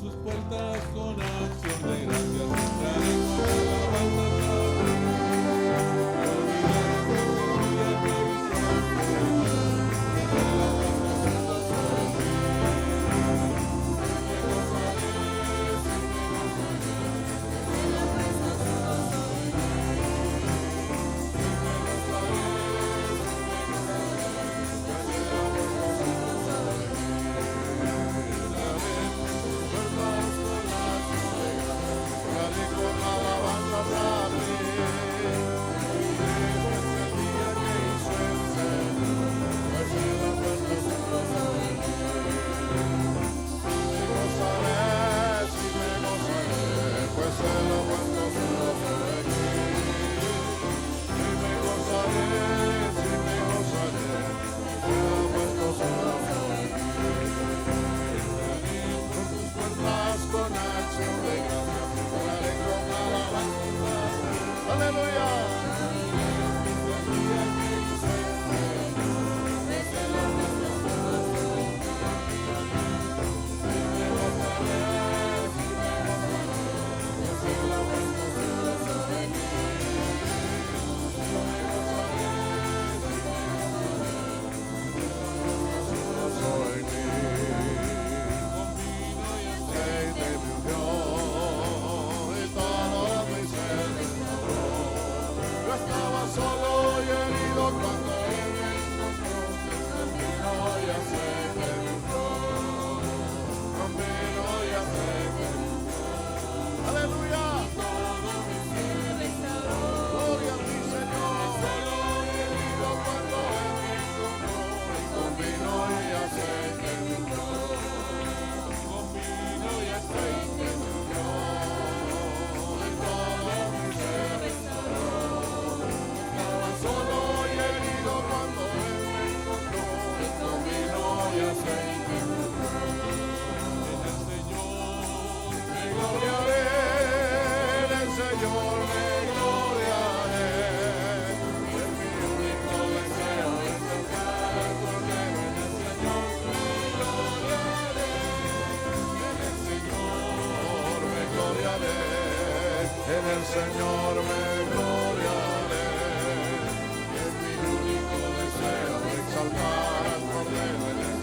sus puertas con acción de gracias. Entraré con alabanzas. Señor me gloriaré, es mi único deseo exaltar al Cordero. En el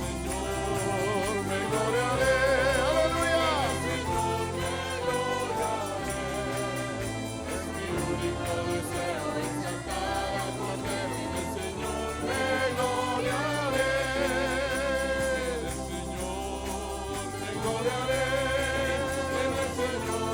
Señor me gloriaré, aleluya. Señor me gloriaré, es mi único deseo exaltar al Cordero. En el Señor me gloriaré, en el Señor me gloriaré.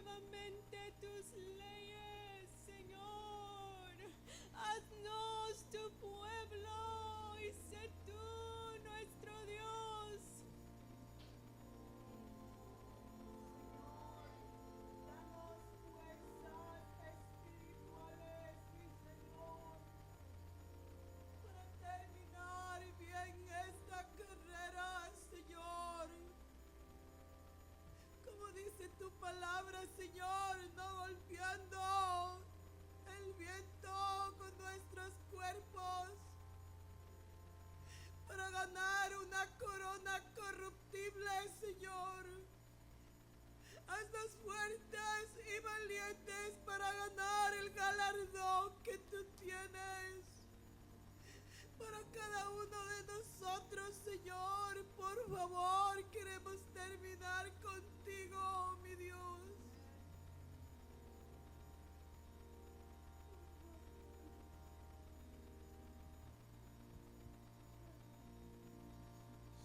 nuevamente tus leyes, Señor. Haznos tu pueblo y sé tú nuestro Dios. Danos fuerzas espirituales, mi Señor, para terminar bien esta carrera, Señor. Como dice tu palabra, Señor, no golpeando el viento con nuestros cuerpos, para ganar una corona corruptible, Señor. Haznos fuertes y valientes para ganar el galardón que tú tienes para cada uno de nosotros, Señor. Por favor, queremos terminar contigo, mi Dios.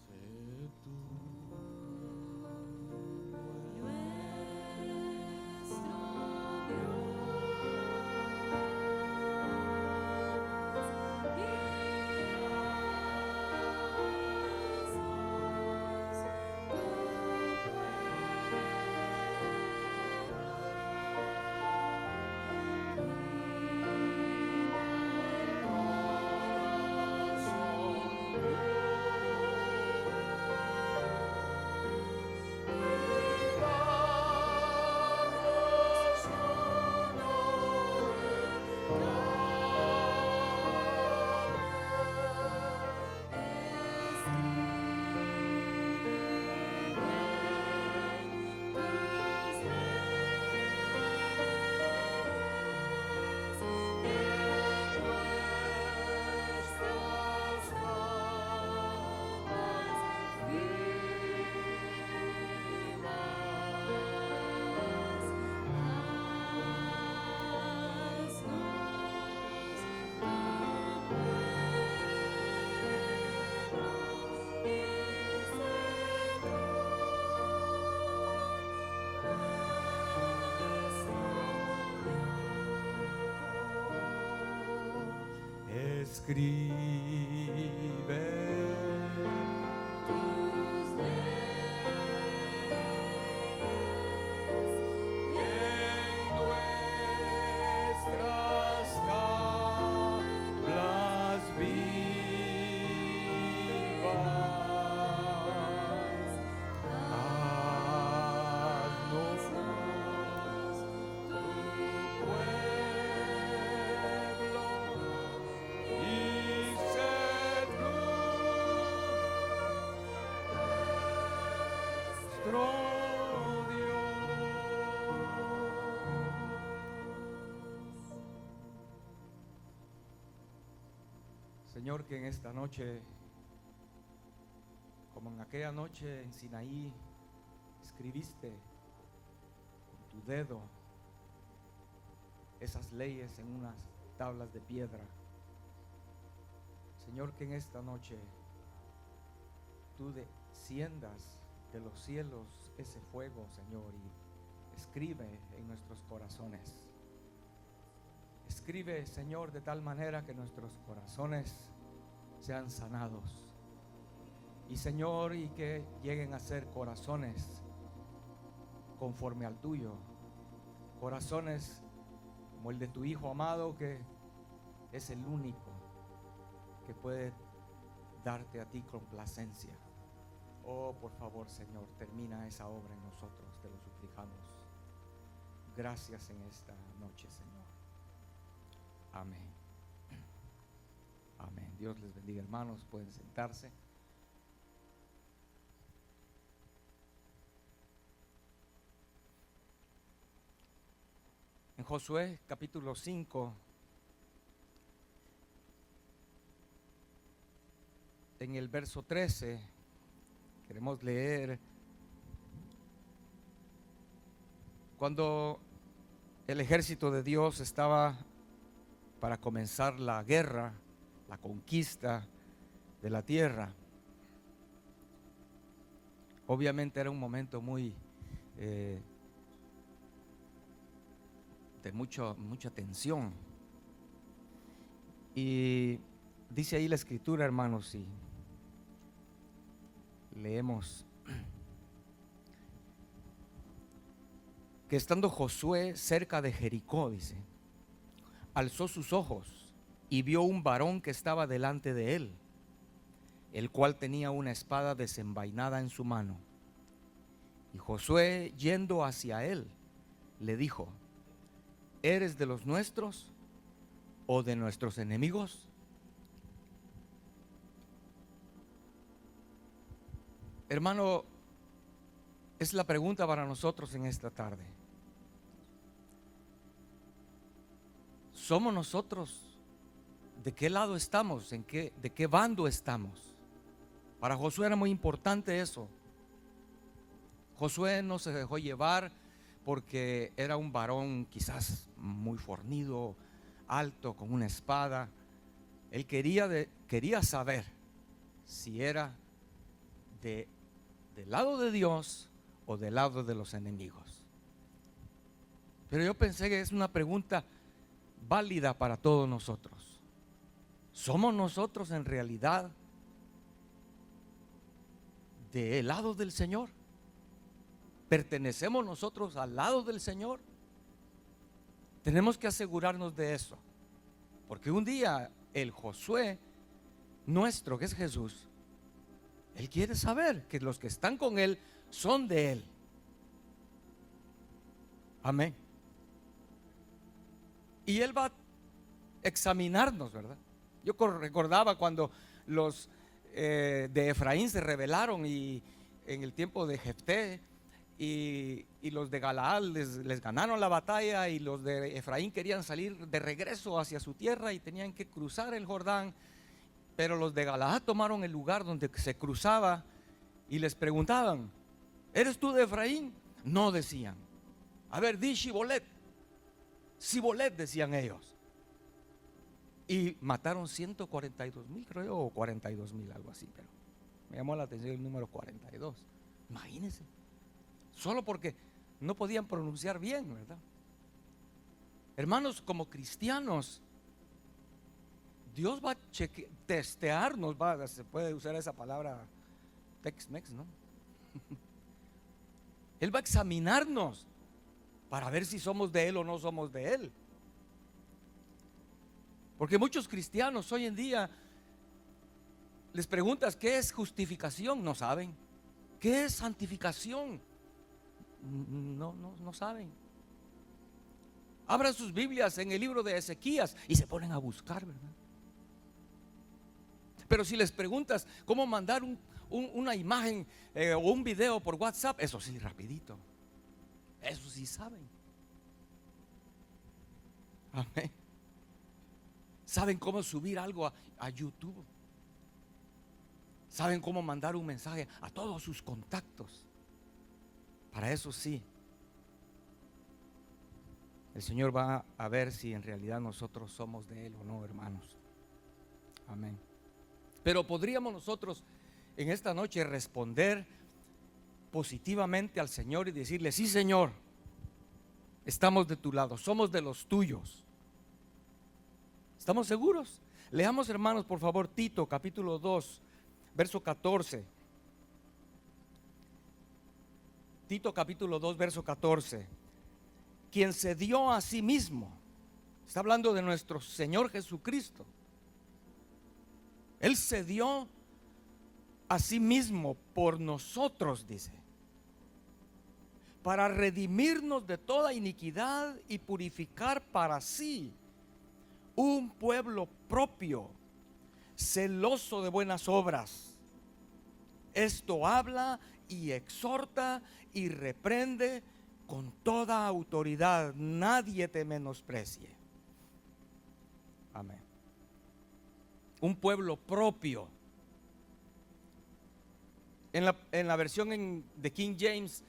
Sé tú. Señor, que en esta noche, como en aquella noche en Sinaí, escribiste con tu dedo esas leyes en unas tablas de piedra. Señor, que en esta noche tú desciendas de los cielos ese fuego, Señor, y escribe en nuestros corazones. Escribe, Señor, de tal manera que nuestros corazones sean sanados. Y, Señor, y que lleguen a ser corazones conforme al tuyo. Corazones como el de tu Hijo amado, que es el único que puede darte a ti complacencia. Oh, por favor, Señor, termina esa obra en nosotros, te lo suplicamos. Gracias en esta noche, Señor. Amén. Amén. Dios les bendiga, hermanos. Pueden sentarse. En Josué capítulo 5, en el verso 13, queremos leer cuando el ejército de Dios estaba para comenzar la guerra, la conquista de la tierra. Obviamente era un momento muy fuerte, mucha tensión. Y dice ahí la escritura, hermanos, y leemos que estando Josué cerca de Jericó, dice, alzó sus ojos y vio un varón que estaba delante de él, el cual tenía una espada desenvainada en su mano. Y Josué, yendo hacia él, le dijo: ¿eres de los nuestros o de nuestros enemigos? Hermano, es la pregunta para nosotros en esta tarde. ¿Somos nosotros? ¿De qué lado estamos? ¿De qué bando estamos? Para Josué era muy importante eso. Josué no se dejó llevar porque era un varón quizás muy fornido, alto, con una espada. Él quería saber si era del lado de Dios o del lado de los enemigos. Pero yo pensé que es una pregunta válida para todos nosotros. ¿Somos nosotros en realidad del lado del Señor? ¿Pertenecemos nosotros al lado del Señor? Tenemos que asegurarnos de eso, porque un día el Josué nuestro, que es Jesús, Él quiere saber que los que están con Él son de Él. Amén. Y Él va a examinarnos, ¿verdad? Yo recordaba cuando los de Efraín se rebelaron y en el tiempo de Jefté, y los de Galaad les ganaron la batalla, y los de Efraín querían salir de regreso hacia su tierra y tenían que cruzar el Jordán, pero los de Galaad tomaron el lugar donde se cruzaba y les preguntaban: ¿eres tú de Efraín? No, decían. A ver, di Shibolet. Sibolet, decían ellos. Y mataron 142,000, creo yo, o 42,000, algo así, pero me llamó la atención el número 42. Imagínense, solo porque no podían pronunciar bien, ¿verdad? Hermanos, como cristianos, Dios va a testearnos, se puede usar esa palabra Tex-Mex, ¿no? Él va a examinarnos para ver si somos de Él o no somos de Él. Porque muchos cristianos hoy en día les preguntas ¿qué es justificación? No saben. ¿Qué es santificación? No saben. Abran sus Biblias en el libro de Ezequías y se ponen a buscar, ¿verdad? Pero si les preguntas cómo mandar una imagen o un video por WhatsApp, eso sí, rapidito. Eso sí saben. Amén. Saben cómo subir algo a YouTube. Saben cómo mandar un mensaje a todos sus contactos. Para eso sí, el Señor va a ver si en realidad nosotros somos de Él o no, hermanos. Amén. Pero podríamos nosotros en esta noche responder positivamente al Señor y decirle: sí, Señor, estamos de tu lado, somos de los tuyos. ¿Estamos seguros? Leamos, hermanos, por favor, Tito capítulo 2, verso 14. Tito capítulo 2, verso 14. Quien se dio a sí mismo, está hablando de nuestro Señor Jesucristo. Él se dio a sí mismo por nosotros, dice, para redimirnos de toda iniquidad y purificar para sí un pueblo propio, celoso de buenas obras. Esto habla y exhorta y reprende con toda autoridad. Nadie te menosprecie. Amén. Un pueblo propio. En la versión de King James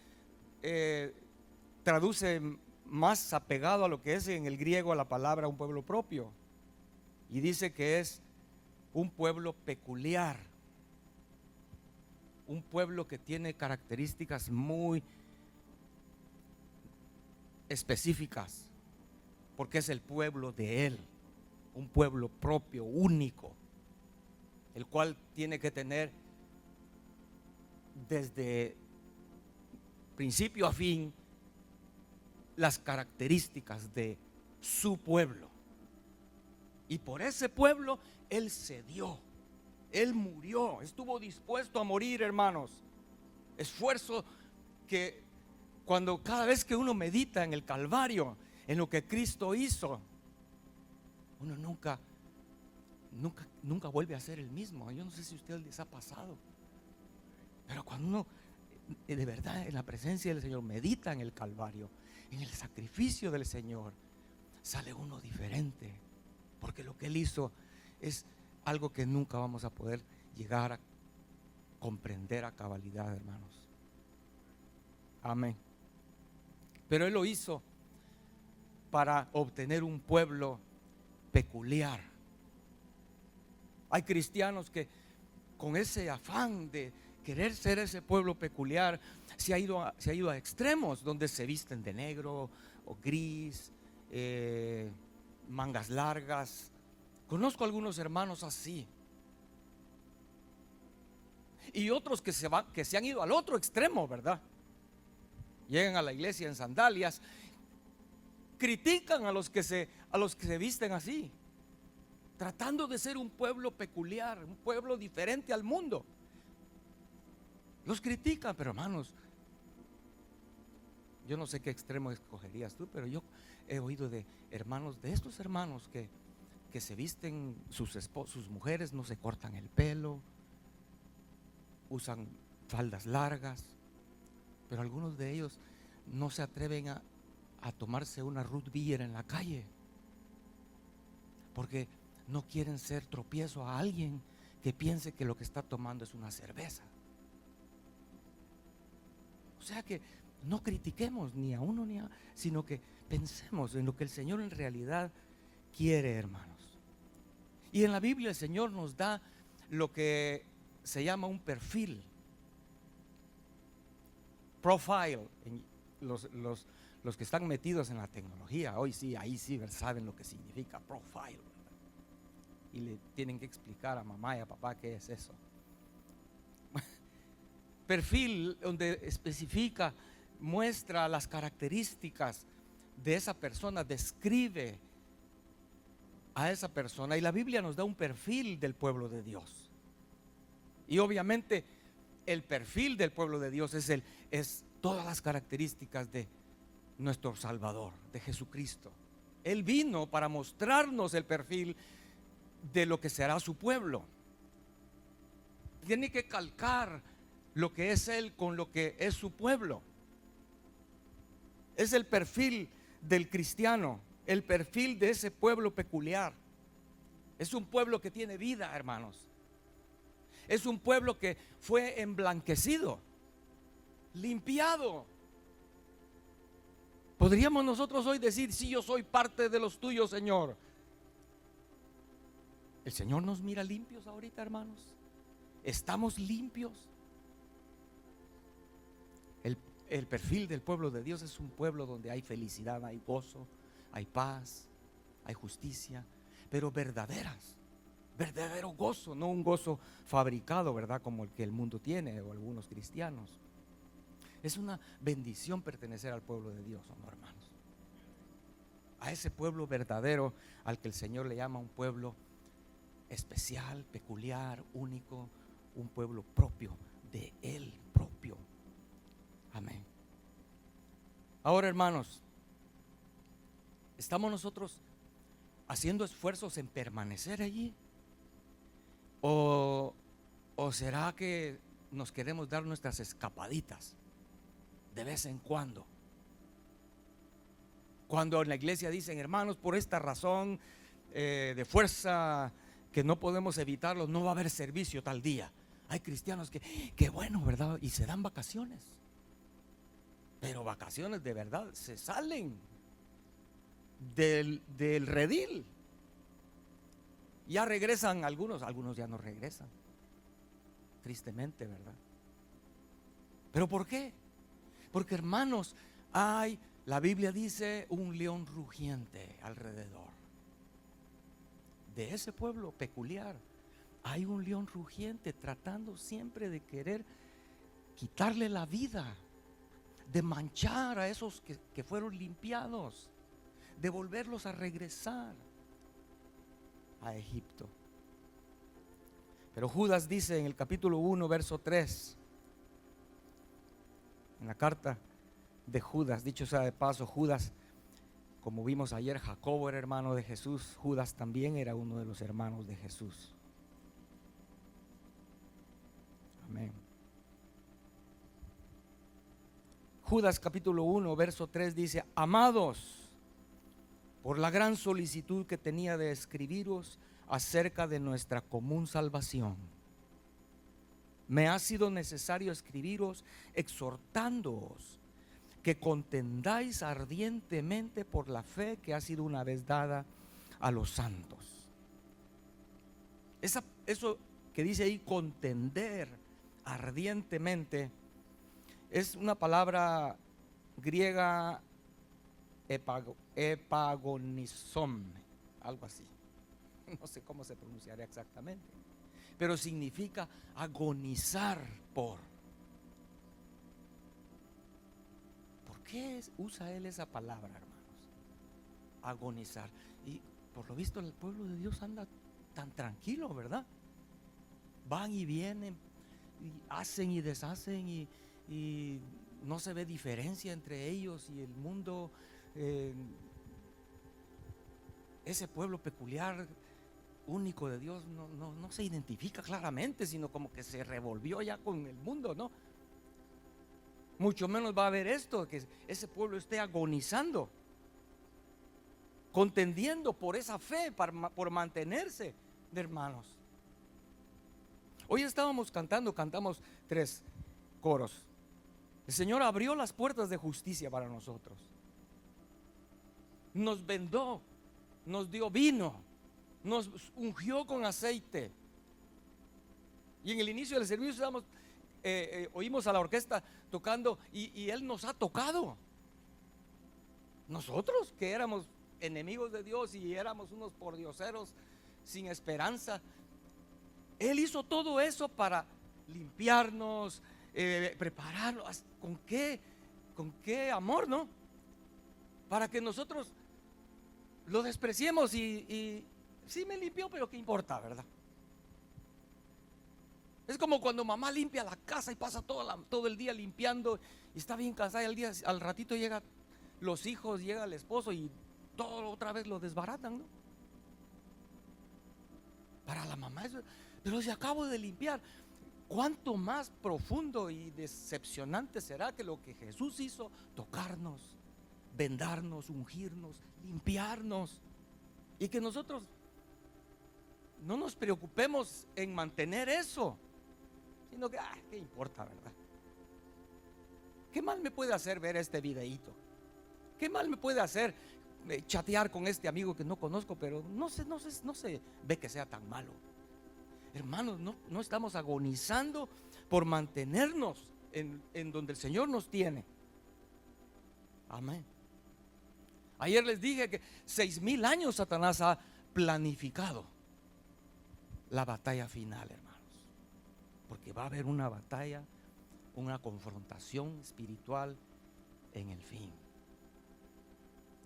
traduce más apegado a lo que es en el griego a la palabra un pueblo propio, y dice que es un pueblo peculiar, un pueblo que tiene características muy específicas. porque es el pueblo de Él, un pueblo propio, único, el cual tiene que tener desde principio a fin las características de su pueblo. Y por ese pueblo Él se dio, Él murió, estuvo dispuesto a morir, hermanos. Esfuerzo que cada vez que uno medita en el Calvario, en lo que Cristo hizo, uno nunca vuelve a ser el mismo. Yo no sé si a ustedes les ha pasado, pero cuando uno de verdad en la presencia del Señor medita en el Calvario, en el sacrificio del Señor, sale uno diferente, porque lo que Él hizo es algo que nunca vamos a poder llegar a comprender a cabalidad, hermanos. Amén. Pero Él lo hizo para obtener un pueblo peculiar. Hay cristianos que con ese afán de querer ser ese pueblo peculiar se ha ido a extremos, donde se visten de negro o gris, mangas largas. Conozco algunos hermanos así, y otros que se han ido al otro extremo, ¿verdad? Llegan a la iglesia en sandalias, critican a los que se visten así, tratando de ser un pueblo peculiar, un pueblo diferente al mundo. Los critican, pero hermanos, yo no sé qué extremo escogerías tú, pero yo he oído de estos hermanos que se visten, sus mujeres no se cortan el pelo, usan faldas largas, pero algunos de ellos no se atreven a tomarse una root beer en la calle, porque no quieren ser tropiezo a alguien que piense que lo que está tomando es una cerveza. O sea que no critiquemos ni a uno ni a, sino que pensemos en lo que el Señor en realidad quiere, hermanos. Y en la Biblia el Señor nos da lo que se llama un perfil, profile. Los que están metidos en la tecnología hoy sí, ahí sí saben lo que significa profile, y le tienen que explicar a mamá y a papá qué es eso. Perfil, donde especifica, muestra las características de esa persona, describe a esa persona. Y la Biblia nos da un perfil del pueblo de Dios. Y obviamente el perfil del pueblo de Dios es todas las características de nuestro Salvador, de Jesucristo. Él vino para mostrarnos el perfil de lo que será su pueblo. Tiene que calcar lo que es Él con lo que es su pueblo. Es el perfil del cristiano, el perfil de ese pueblo peculiar. Es un pueblo que tiene vida, hermanos. Es un pueblo que fue emblanquecido, limpiado. Podríamos nosotros hoy decir: sí, yo soy parte de los tuyos, Señor. El Señor nos mira limpios ahorita, hermanos. ¿Estamos limpios? El perfil del pueblo de Dios es un pueblo donde hay felicidad, hay gozo, hay paz, hay justicia, pero verdadero gozo, no un gozo fabricado, ¿verdad? Como el que el mundo tiene o algunos cristianos. Es una bendición pertenecer al pueblo de Dios, ¿no, hermanos? A ese pueblo verdadero al que el Señor le llama un pueblo especial, peculiar, único, un pueblo propio de Él, propio. Amén. Ahora, hermanos, ¿estamos nosotros haciendo esfuerzos en permanecer allí? ¿O será que nos queremos dar nuestras escapaditas de vez en cuando? Cuando en la iglesia dicen: hermanos, por esta razón de fuerza que no podemos evitarlo, no va a haber servicio tal día. Hay cristianos que bueno, ¿verdad? Y se dan vacaciones. Pero vacaciones de verdad, se salen del redil. Ya regresan algunos ya no regresan. Tristemente, ¿verdad? ¿Pero por qué? Porque, hermanos, hay La Biblia dice un león rugiente alrededor. De ese pueblo peculiar hay un león rugiente tratando siempre de querer quitarle la vida, de manchar a esos que fueron limpiados, de volverlos a regresar a Egipto. Pero Judas dice en el capítulo 1, verso 3, en la carta de Judas, dicho sea de paso, Judas, como vimos ayer, Jacobo era hermano de Jesús, Judas también era uno de los hermanos de Jesús. Amén. Judas capítulo 1, verso 3 dice: amados, por la gran solicitud que tenía de escribiros acerca de nuestra común salvación, me ha sido necesario escribiros exhortándoos que contendáis ardientemente por la fe que ha sido una vez dada a los santos. Eso que dice ahí, contender ardientemente, es una palabra griega, epagonizom, algo así. No sé cómo se pronunciará exactamente, pero significa agonizar por. ¿Por qué usa él esa palabra, hermanos? Agonizar. Y por lo visto el pueblo de Dios anda tan tranquilo, ¿verdad? Van y vienen, y hacen y deshacen, y no se ve diferencia entre ellos y el mundo. Ese pueblo peculiar, único de Dios, no se identifica claramente, sino como que se revolvió ya con el mundo, ¿no? Mucho menos va a haber esto, que ese pueblo esté agonizando, contendiendo por esa fe, por mantenerse, de hermanos. Hoy cantamos 3 coros. El Señor abrió las puertas de justicia para nosotros. Nos vendó, nos dio vino, nos ungió con aceite. Y en el inicio del servicio oímos a la orquesta tocando, y Él nos ha tocado. Nosotros que éramos enemigos de Dios y éramos unos pordioseros sin esperanza, Él hizo todo eso para limpiarnos, prepararnos. ¿Con qué amor, no? Para que nosotros lo despreciemos y sí me limpió, pero qué importa, ¿verdad? Es como cuando mamá limpia la casa y pasa todo el día limpiando y está bien cansada, y al ratito llegan los hijos, llega el esposo y todo otra vez lo desbaratan, ¿no? Para la mamá eso, pero si acabo de limpiar, ¿cuánto más profundo y decepcionante será que lo que Jesús hizo? Tocarnos, vendarnos, ungirnos, limpiarnos, y que nosotros no nos preocupemos en mantener eso, sino que, ¿qué importa, verdad? ¿Qué mal me puede hacer ver este videíto? ¿Qué mal me puede hacer chatear con este amigo que no conozco, pero no se ve que sea tan malo? Hermanos, no estamos agonizando por mantenernos en donde el Señor nos tiene. Amén. Ayer les dije que 6,000 años Satanás ha planificado la batalla final, hermanos, porque va a haber una batalla, una confrontación espiritual en el fin.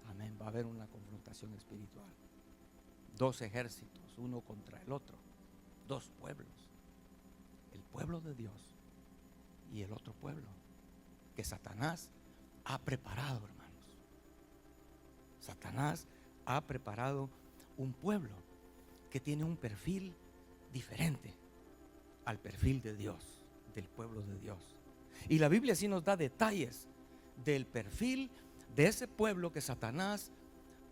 Amén. Va a haber una confrontación espiritual. 2 ejércitos, uno contra el otro. 2 pueblos, el pueblo de Dios y el otro pueblo que Satanás ha preparado, hermanos. Satanás ha preparado un pueblo que tiene un perfil diferente al perfil de Dios, del pueblo de Dios. Y la Biblia sí nos da detalles del perfil de ese pueblo que Satanás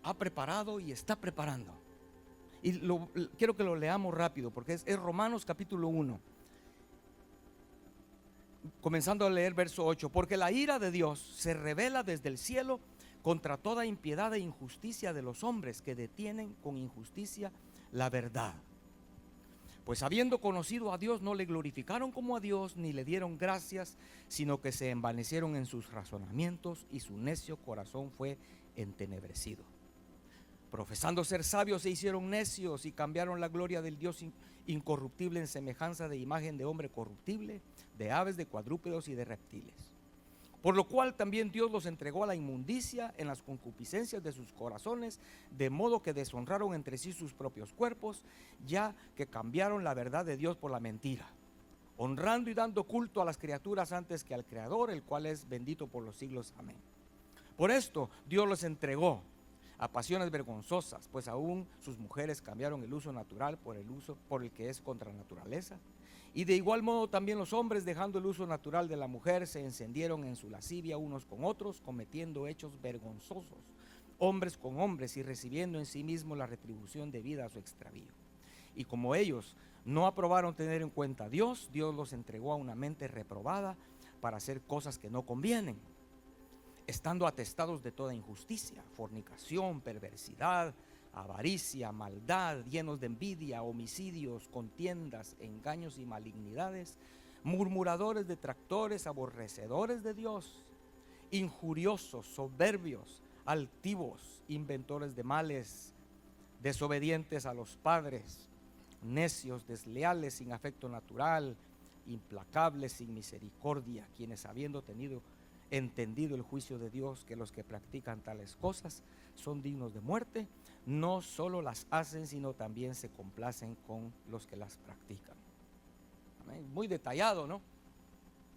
ha preparado y está preparando. Y quiero que lo leamos rápido, porque es Romanos capítulo 1, comenzando a leer verso 8. Porque la ira de Dios se revela desde el cielo contra toda impiedad e injusticia de los hombres que detienen con injusticia la verdad. Pues habiendo conocido a Dios, no le glorificaron como a Dios, ni le dieron gracias, sino que se envanecieron en sus razonamientos, y su necio corazón fue entenebrecido. Profesando ser sabios, se hicieron necios y cambiaron la gloria del Dios incorruptible en semejanza de imagen de hombre corruptible, de aves, de cuadrúpedos y de reptiles. Por lo cual también Dios los entregó a la inmundicia en las concupiscencias de sus corazones, de modo que deshonraron entre sí sus propios cuerpos, ya que cambiaron la verdad de Dios por la mentira, honrando y dando culto a las criaturas antes que al Creador, el cual es bendito por los siglos. Amén. Por esto Dios los entregó a pasiones vergonzosas, pues aún sus mujeres cambiaron el uso natural por el que es contra naturaleza. Y de igual modo también los hombres, dejando el uso natural de la mujer, se encendieron en su lascivia unos con otros, cometiendo hechos vergonzosos, hombres con hombres, y recibiendo en sí mismos la retribución debida a su extravío. Y como ellos no aprobaron tener en cuenta a Dios, Dios los entregó a una mente reprobada para hacer cosas que no convienen, estando atestados de toda injusticia, fornicación, perversidad, avaricia, maldad, llenos de envidia, homicidios, contiendas, engaños y malignidades, murmuradores, detractores, aborrecedores de Dios, injuriosos, soberbios, altivos, inventores de males, desobedientes a los padres, necios, desleales, sin afecto natural, implacables, sin misericordia, quienes habiendo entendido el juicio de Dios, que los que practican tales cosas son dignos de muerte, no solo las hacen, sino también se complacen con los que las practican. Amén. Muy detallado, ¿no?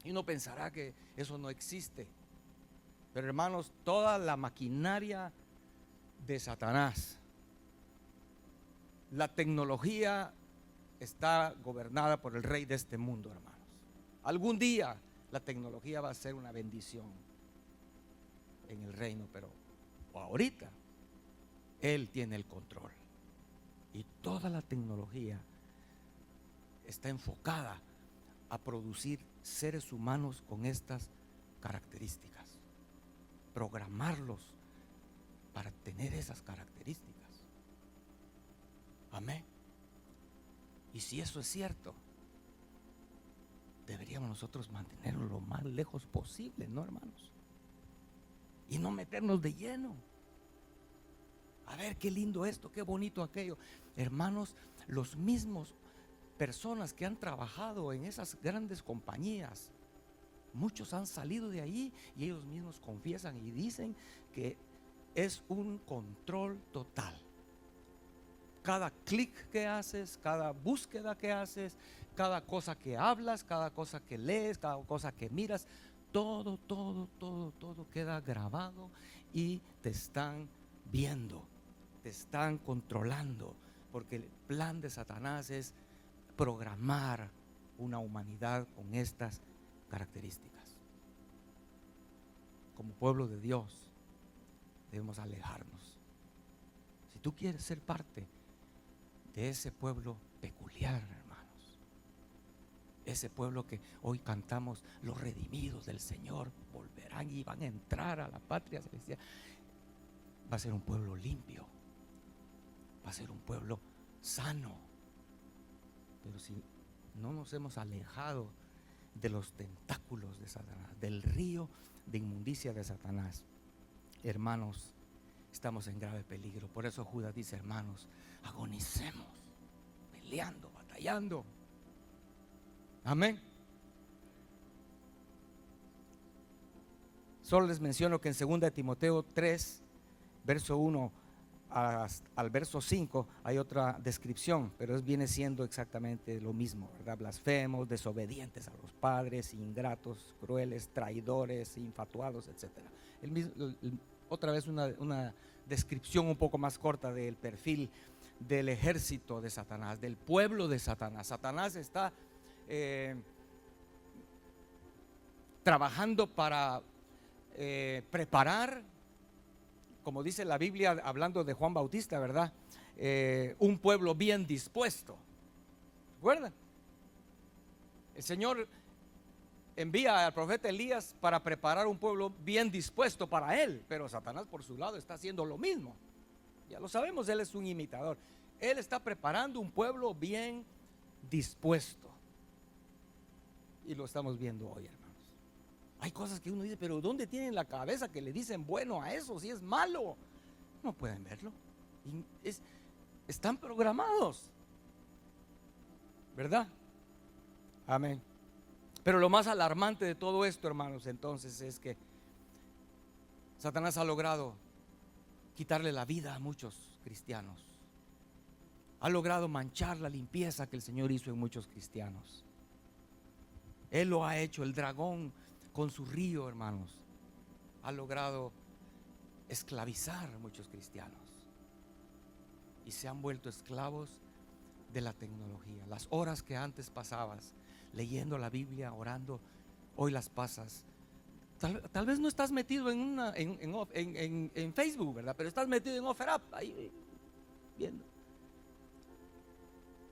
Y uno pensará que eso no existe. Pero hermanos, toda la maquinaria de Satanás, la tecnología está gobernada por el rey de este mundo, hermanos. Algún día la tecnología va a ser una bendición en el reino, pero ahorita Él tiene el control. Y toda la tecnología está enfocada a producir seres humanos con estas características, programarlos para tener esas características. Amén. Y si eso es cierto, deberíamos nosotros mantenerlo lo más lejos posible, ¿no, hermanos? Y no meternos de lleno. A ver, qué lindo esto, qué bonito aquello. Hermanos, los mismos personas que han trabajado en esas grandes compañías, muchos han salido de ahí y ellos mismos confiesan y dicen que es un control total. Cada clic que haces, cada búsqueda que haces, cada cosa que hablas, cada cosa que lees, cada cosa que miras, todo queda grabado y te están viendo, te están controlando, porque el plan de Satanás es programar una humanidad con estas características. Como pueblo de Dios debemos alejarnos. Si tú quieres ser parte de ese pueblo peculiar, hermanos, ese pueblo que hoy cantamos, los redimidos del Señor volverán y van a entrar a la patria celestial, va a ser un pueblo limpio, va a ser un pueblo sano. Pero si no nos hemos alejado de los tentáculos de Satanás, del río de inmundicia de Satanás, hermanos, estamos en grave peligro. Por eso Judas dice, hermanos, agonicemos, peleando, batallando. Amén. Solo les menciono que en 2 de Timoteo 3, verso 1 al verso 5 hay otra descripción, pero viene siendo exactamente lo mismo, ¿verdad? Blasfemos, desobedientes a los padres, ingratos, crueles, traidores, infatuados, etc. Otra vez una descripción un poco más corta del perfil del ejército de Satanás, del pueblo de Satanás. Satanás está trabajando para preparar, como dice la Biblia, hablando de Juan Bautista, ¿verdad? Un pueblo bien dispuesto. ¿Recuerdan? El Señor envía al profeta Elías para preparar un pueblo bien dispuesto para él, pero Satanás por su lado está haciendo lo mismo. Ya lo sabemos, él es un imitador. Él está preparando un pueblo bien dispuesto. Y lo estamos viendo hoy, hermanos. Hay cosas que uno dice, pero ¿dónde tienen la cabeza que le dicen bueno a eso si es malo? No pueden verlo. Están programados, ¿verdad? Amén. Pero lo más alarmante de todo esto, hermanos, entonces es que Satanás ha logrado quitarle la vida a muchos cristianos. Ha logrado manchar la limpieza que el Señor hizo en muchos cristianos. Él lo ha hecho. El dragón con su río, hermanos, ha logrado esclavizar a muchos cristianos y se han vuelto esclavos de la tecnología. Las horas que antes pasabas leyendo la Biblia, orando, hoy las pasas. Tal vez no estás metido en Facebook, ¿verdad? Pero estás metido en OfferUp, ahí viendo.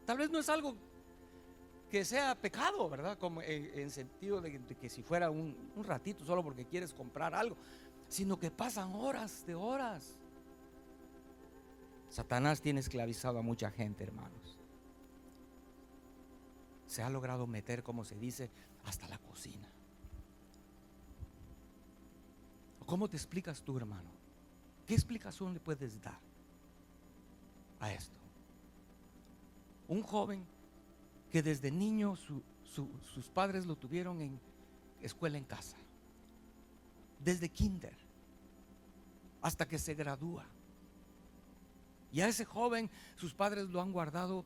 Tal vez no es algo que sea pecado, ¿verdad? Como en sentido de que si fuera un ratito solo porque quieres comprar algo, sino que pasan horas de horas. Satanás tiene esclavizado a mucha gente, hermanos. Se ha logrado meter, como se dice, hasta la cocina. ¿Cómo te explicas tú, hermano? ¿Qué explicación le puedes dar a esto? Un joven que desde niño sus padres lo tuvieron en escuela en casa, desde kinder hasta que se gradúa, y a ese joven sus padres lo han guardado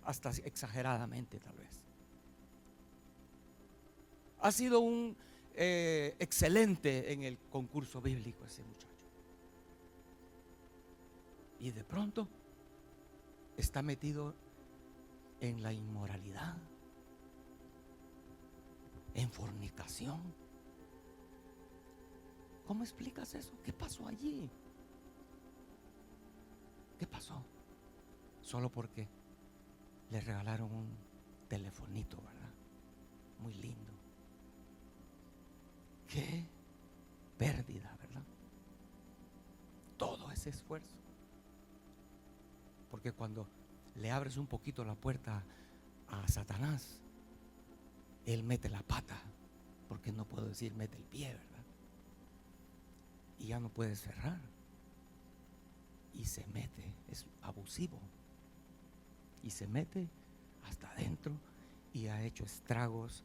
hasta exageradamente, tal vez. Ha sido un excelente en el concurso bíblico ese muchacho, y de pronto está metido en la inmoralidad, en fornicación. ¿Cómo explicas eso? ¿Qué pasó allí? ¿Qué pasó? Solo porque le regalaron un telefonito, ¿verdad? Muy lindo. Qué pérdida, ¿verdad? Todo ese esfuerzo. Porque cuando le abres un poquito la puerta a Satanás, él mete la pata, porque no puedo decir mete el pie, ¿verdad? Y ya no puedes cerrar. Y se mete, es abusivo. Y se mete hasta adentro y ha hecho estragos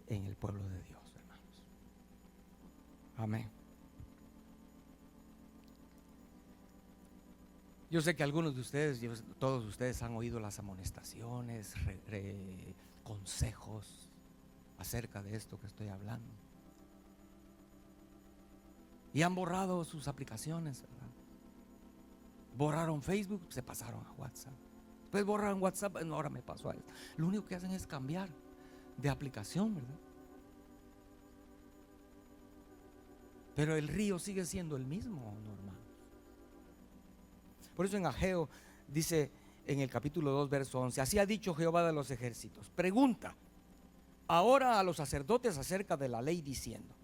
en el pueblo de Dios, hermanos. Amén. Yo sé que algunos de ustedes, todos ustedes han oído las amonestaciones, consejos acerca de esto que estoy hablando. Y han borrado sus aplicaciones, ¿verdad? Borraron Facebook, se pasaron a WhatsApp. Después borraron WhatsApp, ahora me pasó a esto. Lo único que hacen es cambiar de aplicación, ¿verdad? Pero el río sigue siendo el mismo, normal. Por eso en Ageo dice en el capítulo 2, verso 11: así ha dicho Jehová de los ejércitos. Pregunta ahora a los sacerdotes acerca de la ley, diciendo: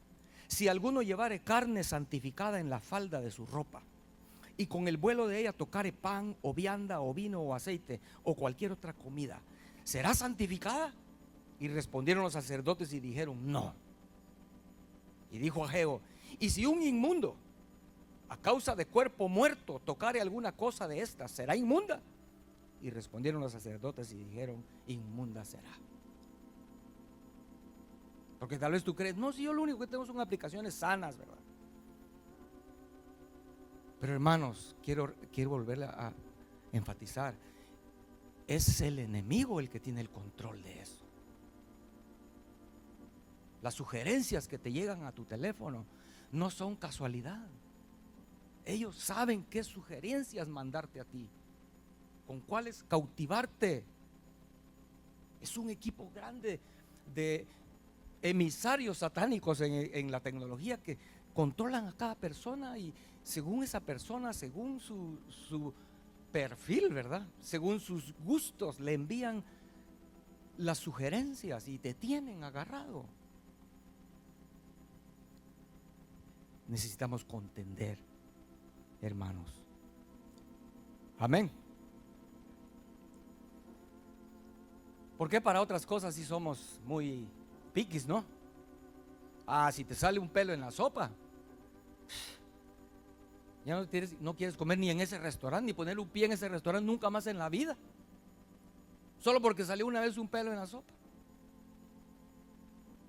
si alguno llevare carne santificada en la falda de su ropa, y con el vuelo de ella tocare pan o vianda o vino o aceite o cualquier otra comida, ¿será santificada? Y respondieron los sacerdotes y dijeron: no. Y dijo Ageo: y si un inmundo a causa de cuerpo muerto tocare alguna cosa de estas, ¿será inmunda? Y respondieron los sacerdotes y dijeron: inmunda será. Porque tal vez tú crees: no, si yo lo único que tengo son aplicaciones sanas, ¿verdad? Pero hermanos, quiero volver a enfatizar: es el enemigo el que tiene el control de eso. Las sugerencias que te llegan a tu teléfono no son casualidad. Ellos saben qué sugerencias mandarte a ti, con cuáles cautivarte. Es un equipo grande de emisarios satánicos en la tecnología que controlan a cada persona, y según esa persona, según su perfil, ¿verdad? Según sus gustos, le envían las sugerencias y te tienen agarrado. Necesitamos contender, hermanos. Amén. Porque para otras cosas sí somos muy piquis, ¿no? Ah, si te sale un pelo en la sopa, ya no quieres comer ni en ese restaurante, ni poner un pie en ese restaurante nunca más en la vida. Solo porque salió una vez un pelo en la sopa.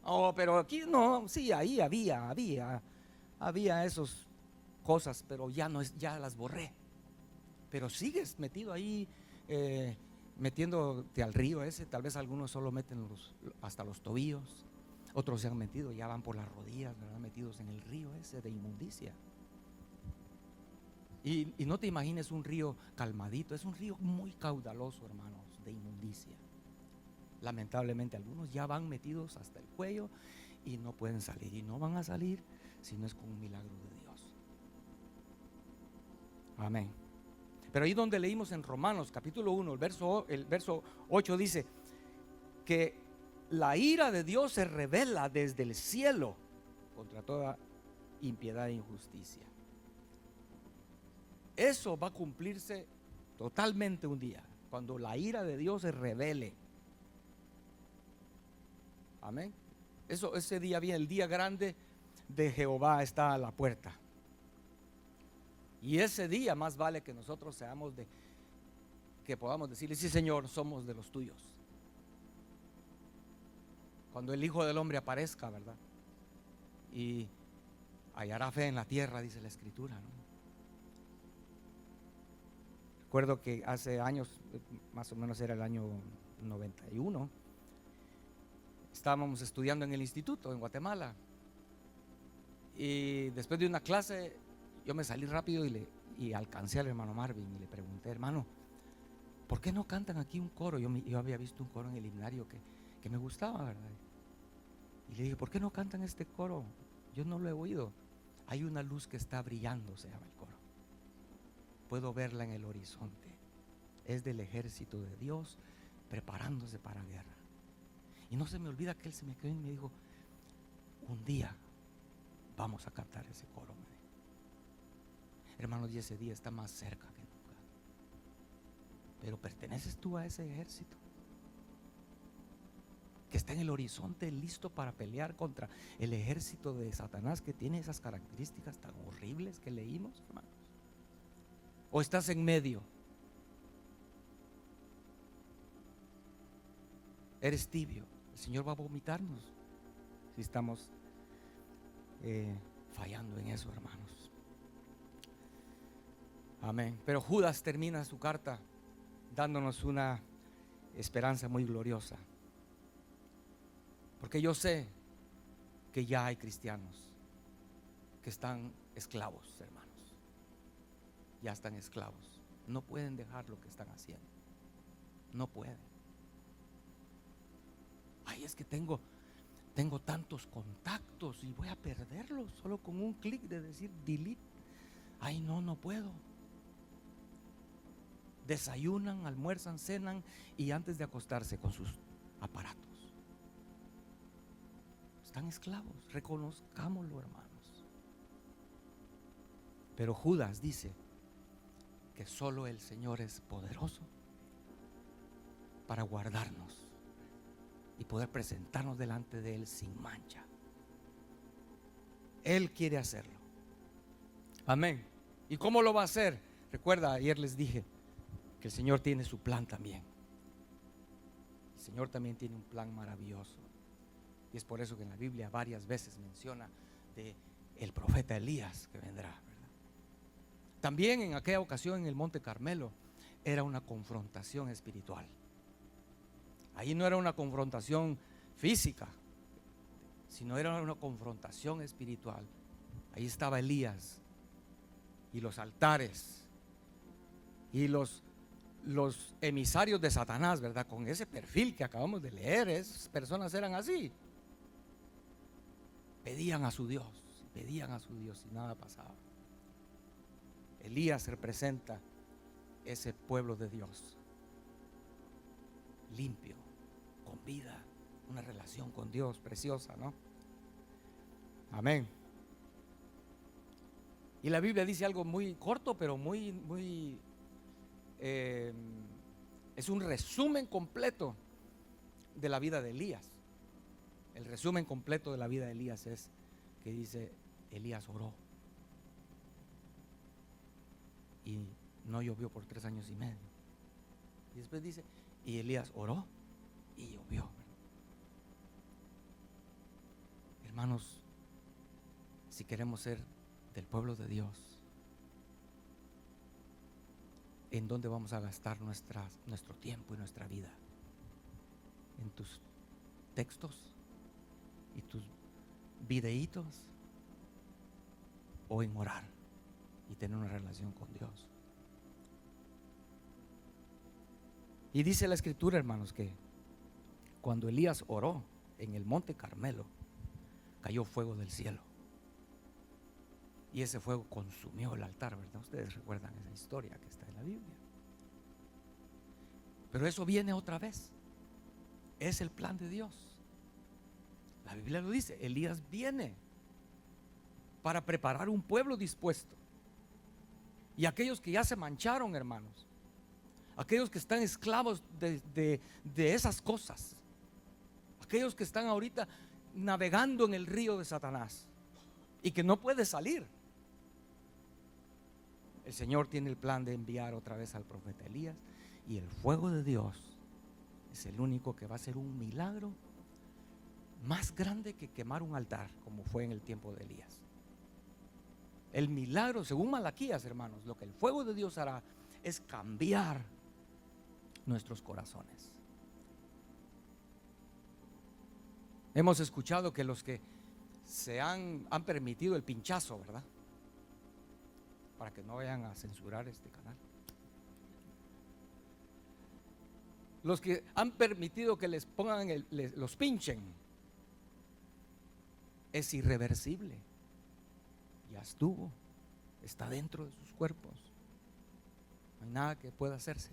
Oh, pero aquí no, sí, ahí había esas cosas, pero ya no es, ya las borré. Pero sigues metido ahí, metiéndote al río ese. Tal vez algunos solo meten hasta los tobillos, otros se han metido, ya van por las rodillas, ¿verdad? Metidos en el río ese de inmundicia. Y no te imagines un río calmadito, es un río muy caudaloso, hermanos, de inmundicia. Lamentablemente algunos ya van metidos hasta el cuello y no pueden salir, y no van a salir si no es con un milagro de Dios. Amén. Pero ahí donde leímos en Romanos capítulo 1, el verso 8 dice que la ira de Dios se revela desde el cielo contra toda impiedad e injusticia. Eso va a cumplirse totalmente un día, cuando la ira de Dios se revele. Amén. Ese día viene, el día grande de Jehová está a la puerta. Y ese día más vale que nosotros seamos que podamos decirle: sí, Señor, somos de los tuyos. Cuando el Hijo del Hombre aparezca, ¿verdad? Y hallará fe en la tierra, dice la Escritura, ¿no? Recuerdo que hace años, más o menos era el año 91, estábamos estudiando en el instituto en Guatemala, y después de una clase yo me salí rápido y alcancé al hermano Marvin y le pregunté: hermano, ¿por qué no cantan aquí un coro? Yo había visto un coro en el himnario que me gustaba, ¿verdad? Y le dije: ¿por qué no cantan este coro? Yo no lo he oído. Hay una luz que está brillando, se llama el coro. Puedo verla en el horizonte. Es del ejército de Dios preparándose para guerra. Y no se me olvida que él se me quedó y me dijo: un día vamos a cantar ese coro. Hermanos, y ese día está más cerca que nunca. Pero ¿perteneces tú a ese ejército que está en el horizonte, listo para pelear contra el ejército de Satanás, que tiene esas características tan horribles que leímos, hermanos? ¿O estás en medio? Eres tibio. El Señor va a vomitarnos si estamos fallando en eso, hermanos. Amén. Pero Judas termina su carta dándonos una esperanza muy gloriosa, porque yo sé que ya hay cristianos que están esclavos, hermanos. Ya están esclavos. No pueden dejar lo que están haciendo. No pueden. Ay, es que tengo tantos contactos y voy a perderlos solo con un clic de decir delete. Ay, no puedo. Desayunan, almuerzan, cenan y antes de acostarse con sus aparatos. Están esclavos, reconozcámoslo, hermanos. Pero Judas dice que solo el Señor es poderoso para guardarnos y poder presentarnos delante de Él sin mancha. Él quiere hacerlo. Amén. ¿Y cómo lo va a hacer? Recuerda, ayer les dije que el Señor tiene su plan también. El Señor también tiene un plan maravilloso. Y es por eso que en la Biblia varias veces menciona de el profeta Elías que vendrá, ¿verdad? También en aquella ocasión en el Monte Carmelo era una confrontación espiritual. Ahí no era una confrontación física, sino era una confrontación espiritual. Ahí estaba Elías y los altares y los emisarios de Satanás, ¿verdad? Con ese perfil que acabamos de leer, esas personas eran así. Pedían a su Dios y nada pasaba. Elías representa ese pueblo de Dios, limpio, con vida, una relación con Dios preciosa, ¿no? Amén. Y la Biblia dice algo muy corto, pero muy es un resumen completo de la vida de Elías. El resumen completo de la vida de Elías es que dice: Elías oró y no llovió por 3 años y medio. Y después dice: y Elías oró y llovió. Hermanos, si queremos ser del pueblo de Dios, ¿en dónde vamos a gastar nuestro tiempo y nuestra vida? ¿En tus textos y tus videitos? ¿O en orar y tener una relación con Dios? Y dice la escritura, hermanos, que cuando Elías oró en el monte Carmelo, cayó fuego del cielo. Y ese fuego consumió el altar, ¿verdad? Ustedes recuerdan esa historia que está en la Biblia. Pero eso viene otra vez. Es el plan de Dios. La Biblia lo dice: Elías viene para preparar un pueblo dispuesto. Y aquellos que ya se mancharon, hermanos, aquellos que están esclavos de esas cosas, aquellos que están ahorita navegando en el río de Satanás y que no puede salir, el Señor tiene el plan de enviar otra vez al profeta Elías, y el fuego de Dios es el único que va a hacer un milagro más grande que quemar un altar, como fue en el tiempo de Elías. El milagro, según Malaquías, hermanos, lo que el fuego de Dios hará es cambiar nuestros corazones. Hemos escuchado que los que se han permitido el pinchazo, ¿verdad? Para que no vayan a censurar este canal. Los que han permitido que les pongan los pinchen, es irreversible. Ya estuvo, está dentro de sus cuerpos. No hay nada que pueda hacerse.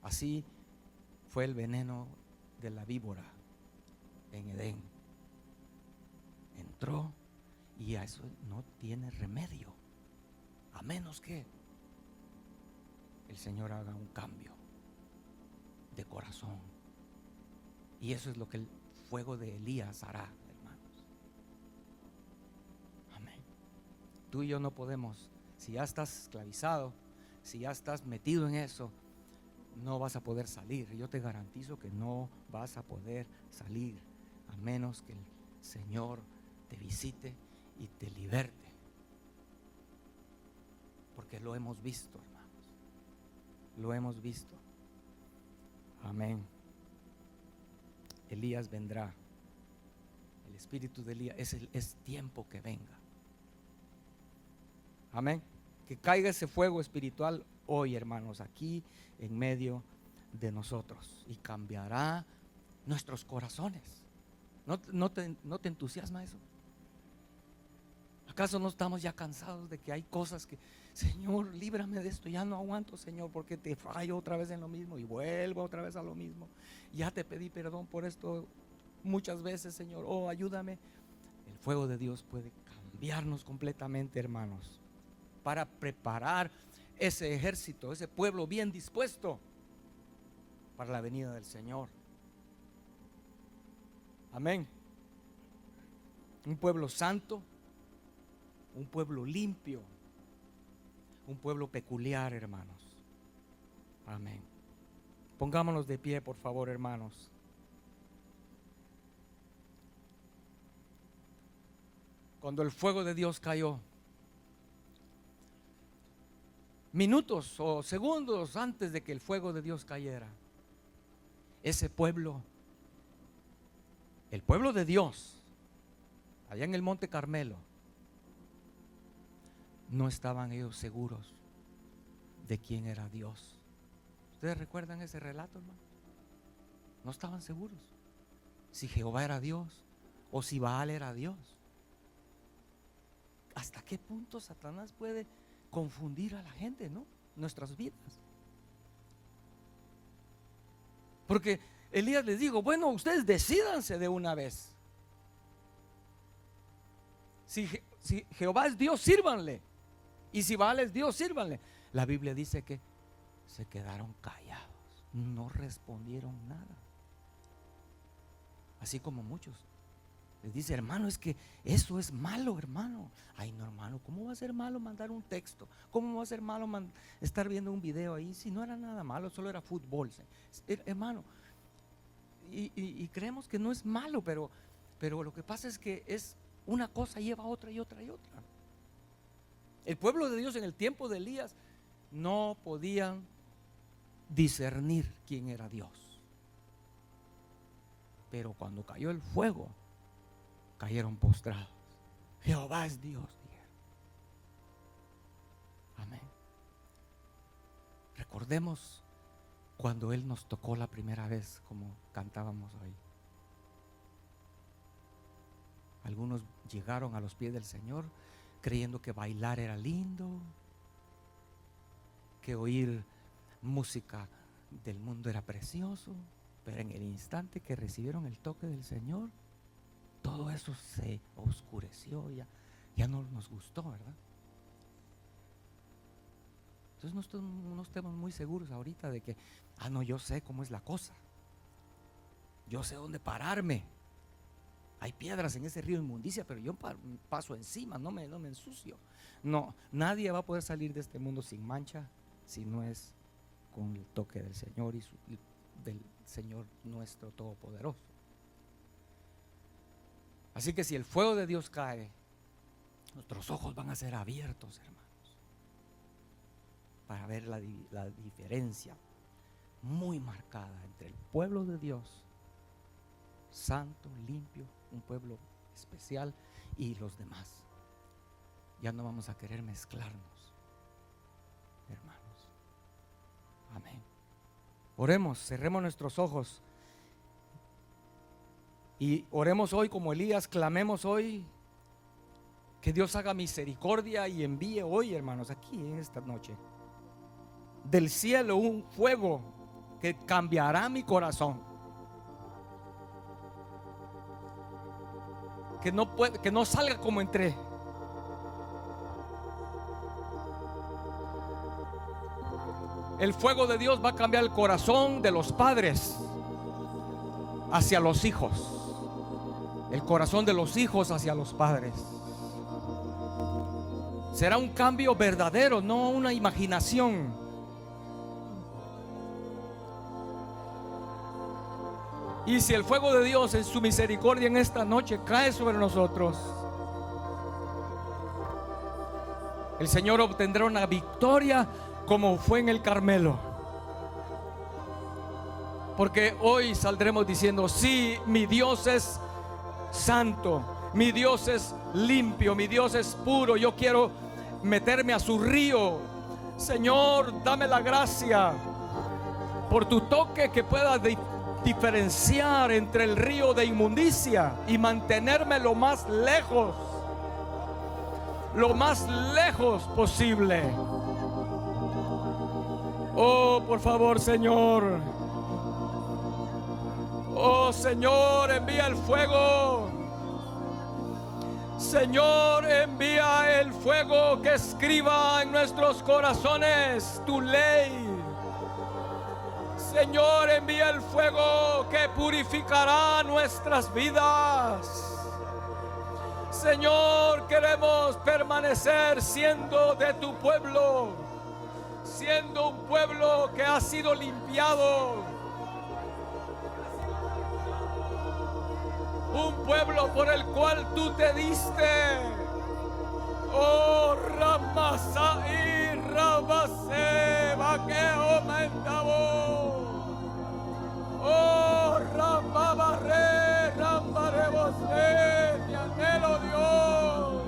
Así fue el veneno de la víbora en Edén. Entró y a eso no tiene remedio, a menos que el Señor haga un cambio de corazón. Y eso es lo que el fuego de Elías hará, hermanos. Amén. Tú y yo no podemos, si ya estás esclavizado, si ya estás metido en eso, no vas a poder salir. Yo te garantizo que no vas a poder salir a menos que el Señor te visite y te liberte. Porque lo hemos visto, hermanos. Lo hemos visto. Amén. Elías vendrá. El espíritu de Elías es tiempo que venga. Amén. Que caiga ese fuego espiritual hoy, hermanos, aquí en medio de nosotros, y cambiará nuestros corazones. ¿No te entusiasma eso? ¿Acaso no estamos ya cansados de que hay cosas que, Señor, líbrame de esto, ya no aguanto, Señor, porque te fallo otra vez en lo mismo y vuelvo otra vez a lo mismo? Ya te pedí perdón por esto muchas veces, Señor, oh, ayúdame. El fuego de Dios puede cambiarnos completamente, hermanos, para preparar ese ejército, ese pueblo bien dispuesto para la venida del Señor. Amén. Un pueblo santo, un pueblo limpio, un pueblo peculiar, hermanos. Amén. Pongámonos de pie, por favor, hermanos. Cuando el fuego de Dios cayó, minutos o segundos antes de que el fuego de Dios cayera, ese pueblo, el pueblo de Dios, allá en el monte Carmelo, no estaban ellos seguros de quién era Dios. ¿Ustedes recuerdan ese relato, hermano? No estaban seguros si Jehová era Dios o si Baal era Dios. ¿Hasta qué punto Satanás puede confundir a la gente, no? Nuestras vidas. Porque Elías les dijo: bueno, ustedes decídanse de una vez. Si Jehová es Dios, sírvanle. Y si Baal es Dios, sírvanle. La Biblia dice que se quedaron callados, no respondieron nada. Así como muchos les dice, hermano, es que eso es malo, hermano. Ay, no, hermano, ¿cómo va a ser malo mandar un texto? ¿Cómo va a ser malo estar viendo un video ahí? Si no era nada malo, solo era fútbol, hermano. Y creemos que no es malo, pero lo que pasa es que es una cosa lleva a otra y otra y otra. El pueblo de Dios en el tiempo de Elías no podían discernir quién era Dios. Pero cuando cayó el fuego, cayeron postrados. Jehová es Dios, dijeron. Amén. Recordemos cuando Él nos tocó la primera vez, como cantábamos hoy. Algunos llegaron a los pies del Señor creyendo que bailar era lindo, que oír música del mundo era precioso, pero en el instante que recibieron el toque del Señor, todo eso se oscureció, ya no nos gustó, ¿verdad? Entonces no estemos muy seguros ahorita de que, no, yo sé cómo es la cosa, yo sé dónde pararme. Hay piedras en ese río de inmundicia, pero yo paso encima, no me ensucio. No, nadie va a poder salir de este mundo sin mancha si no es con el toque del Señor y del Señor nuestro Todopoderoso. Así que si el fuego de Dios cae, nuestros ojos van a ser abiertos, hermanos, para ver la diferencia muy marcada entre el pueblo de Dios, santo, limpio, un pueblo especial, y los demás. Ya no vamos a querer mezclarnos, hermanos. Amén. Oremos, cerremos nuestros ojos y oremos hoy como Elías, clamemos hoy que Dios haga misericordia y envíe hoy, hermanos, aquí en esta noche, del cielo un fuego que cambiará mi corazón. Que no salga como entré. El fuego de Dios va a cambiar el corazón de los padres hacia los hijos, el corazón de los hijos hacia los padres. Será un cambio verdadero, no una imaginación. Y si el fuego de Dios en su misericordia en esta noche cae sobre nosotros, el Señor obtendrá una victoria como fue en el Carmelo. Porque hoy saldremos diciendo, sí, mi Dios es santo, mi Dios es limpio, mi Dios es puro, yo quiero meterme a su río. Señor, dame la gracia por tu toque que pueda diferenciar entre el río de inmundicia y mantenerme lo más lejos posible. Oh, por favor, Señor. Oh, Señor, envía el fuego. Señor, envía el fuego que escriba en nuestros corazones tu ley. Señor, envía el fuego que purificará nuestras vidas. Señor, queremos permanecer siendo de tu pueblo, siendo un pueblo que ha sido limpiado, un pueblo por el cual tú te diste. Oh, Ramasai, Ramase, Vaqueo, Mentabo. Oh, Ramabarre, Rambarebose, mi anhelo, Dios.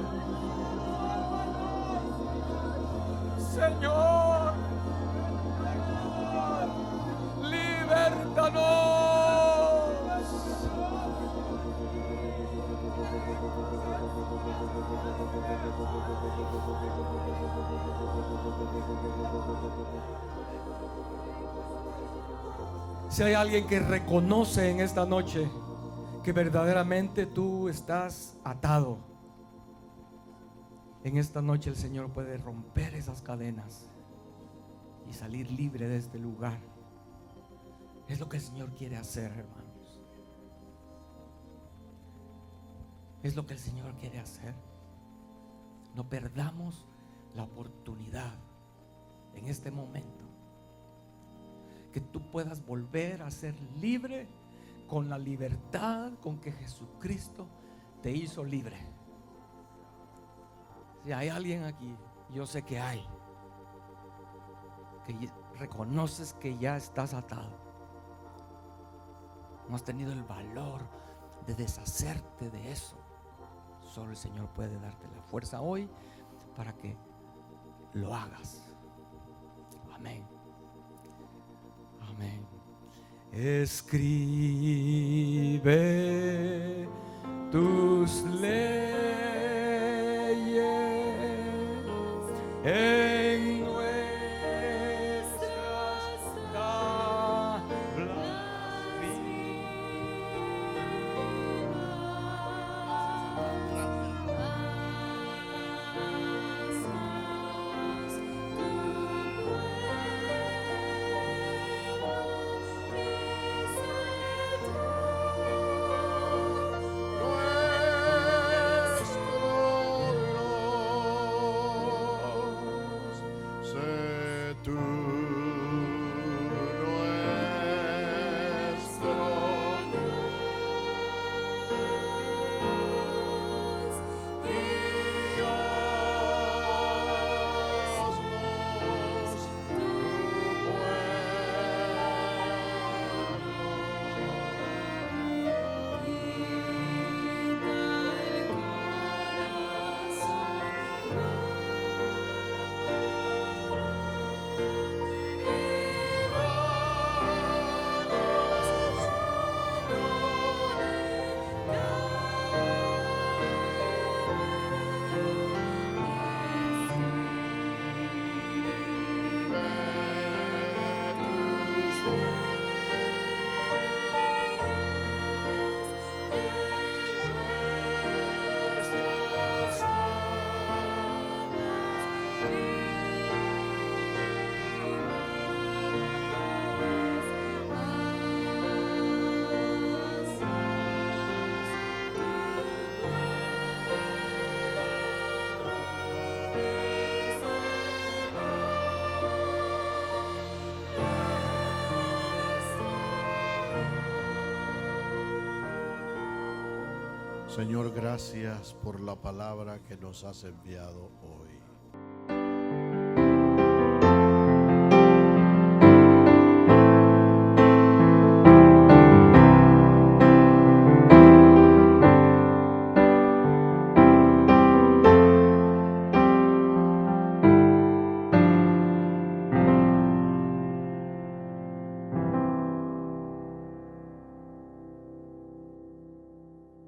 Señor, libértanos. Si hay alguien que reconoce en esta noche que verdaderamente tú estás atado, en esta noche el Señor puede romper esas cadenas y salir libre de este lugar. Es lo que el Señor quiere hacer, hermanos. Es lo que el Señor quiere hacer. No perdamos la oportunidad en este momento. Que tú puedas volver a ser libre con la libertad con que Jesucristo te hizo libre. Si hay alguien aquí, yo sé que hay, que reconoces que ya estás atado, no has tenido el valor de deshacerte de eso. Solo el Señor puede darte la fuerza hoy para que lo hagas. Amén. Amén. Escribe tus leyes en nuestras tablas Sé tú Señor, gracias por la palabra que nos has enviado hoy.